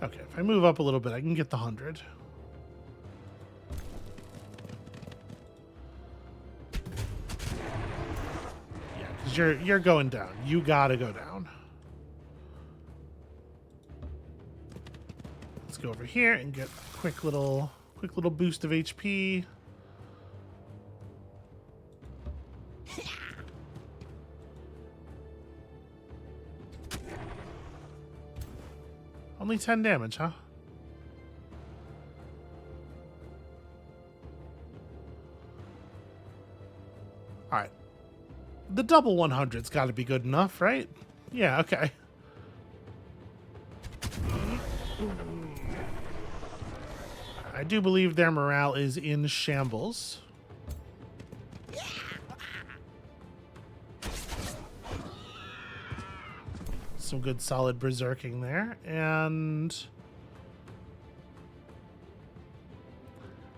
Okay, if I move up a little bit, I can get the 100. Yeah, because you're going down. You gotta go down. Let's go over here and get a quick little boost of HP. Only 10 damage, huh? Alright. The double 100's got to be good enough, right? Yeah, okay. I do believe their morale is in shambles. Some good solid berserking there, and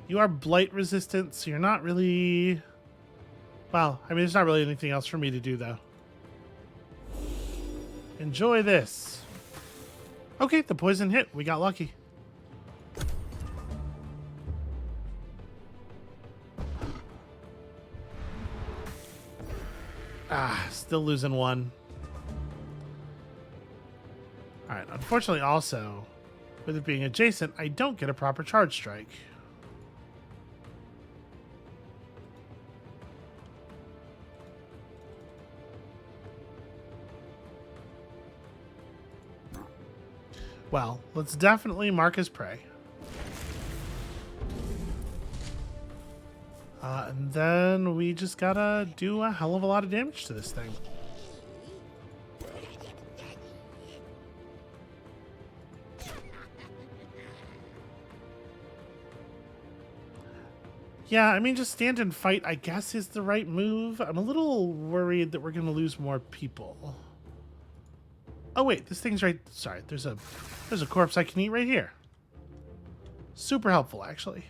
you are blight resistant, so you're not really, well, I mean, there's not really anything else for me to do though. Enjoy this. Okay, the poison hit. We got lucky. Still losing one. Alright, unfortunately also, with it being adjacent, I don't get a proper charge strike. Well, let's definitely mark as prey. And then we just gotta do a hell of a lot of damage to this thing. Yeah, I mean, just stand and fight, I guess, is the right move. I'm a little worried that we're going to lose more people. Oh, wait, this thing's right... Sorry, there's a corpse I can eat right here. Super helpful, actually.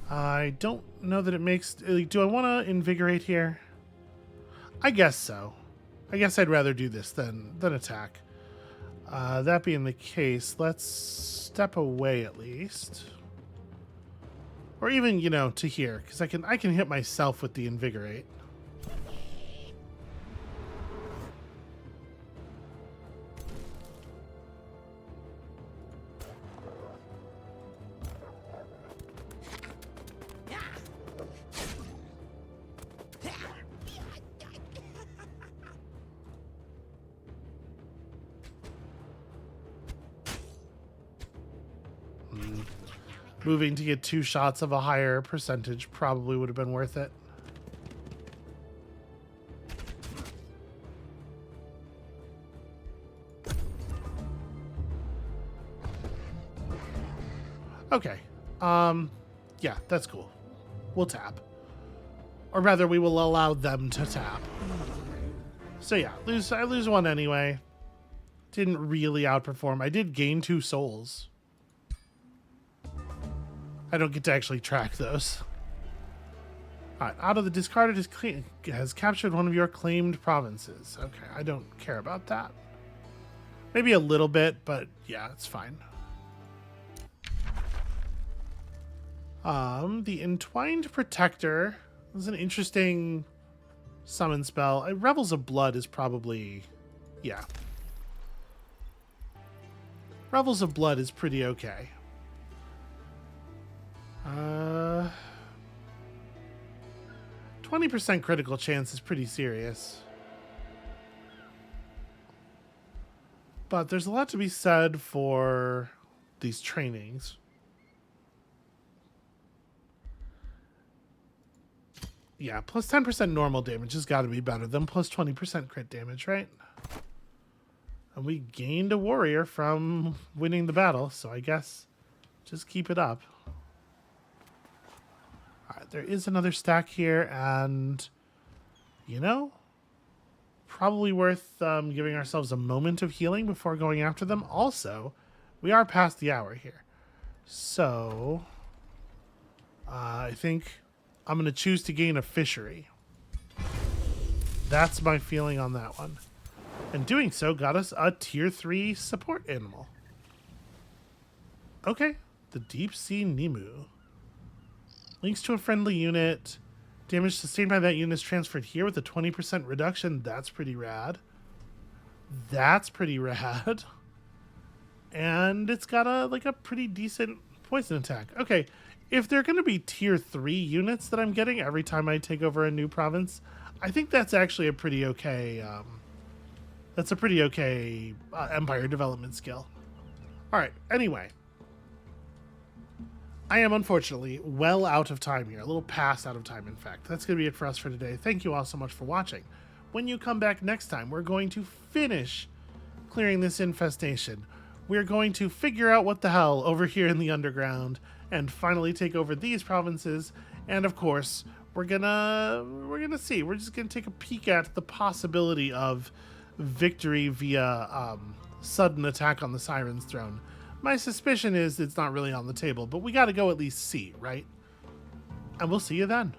I don't know that it makes... Do I want to invigorate here? I guess so. I guess I'd rather do this than attack. That being the case, let's step away at least. Or even, you know, to here, because I can hit myself with the invigorate. and moving to get 2 shots of a higher percentage probably would have been worth it. Okay. Yeah, that's cool. We'll tap. Or rather, we will allow them to tap. So yeah, I lose 1 anyway. Didn't really outperform. I did gain 2 souls. I don't get to actually track those. Alright, out of the discarded has captured one of your claimed provinces. Okay, I don't care about that. Maybe a little bit, but yeah, it's fine. The Entwined Protector is an interesting summon spell. Revels of Blood is probably... yeah. Revels of Blood is pretty okay. 20% critical chance is pretty serious. But there's a lot to be said for these trainings. Yeah, plus 10% normal damage has got to be better than plus 20% crit damage, right? And we gained a warrior from winning the battle, so I guess just keep it up. Alright, there is another stack here, and, you know, probably worth giving ourselves a moment of healing before going after them. Also, we are past the hour here. So, I think I'm going to choose to gain a fishery. That's my feeling on that one. And doing so got us a tier 3 support animal. Okay, the Deep Sea Nemu. Links to a friendly unit. Damage sustained by that unit is transferred here with a 20% reduction. That's pretty rad. That's pretty rad. And it's got a pretty decent poison attack. Okay, if they're going to be tier 3 units that I'm getting every time I take over a new province, I think that's actually a pretty okay... that's a pretty okay empire development skill. Alright, anyway. I am unfortunately well out of time here. A little past out of time, in fact. That's going to be it for us for today. Thank you all so much for watching. When you come back next time, we're going to finish clearing this infestation. We're going to figure out what the hell over here in the underground and finally take over these provinces. And of course, we're gonna see. We're just gonna take a peek at the possibility of victory via sudden attack on the Siren's throne. My suspicion is it's not really on the table, but we got to go at least see, right? And we'll see you then.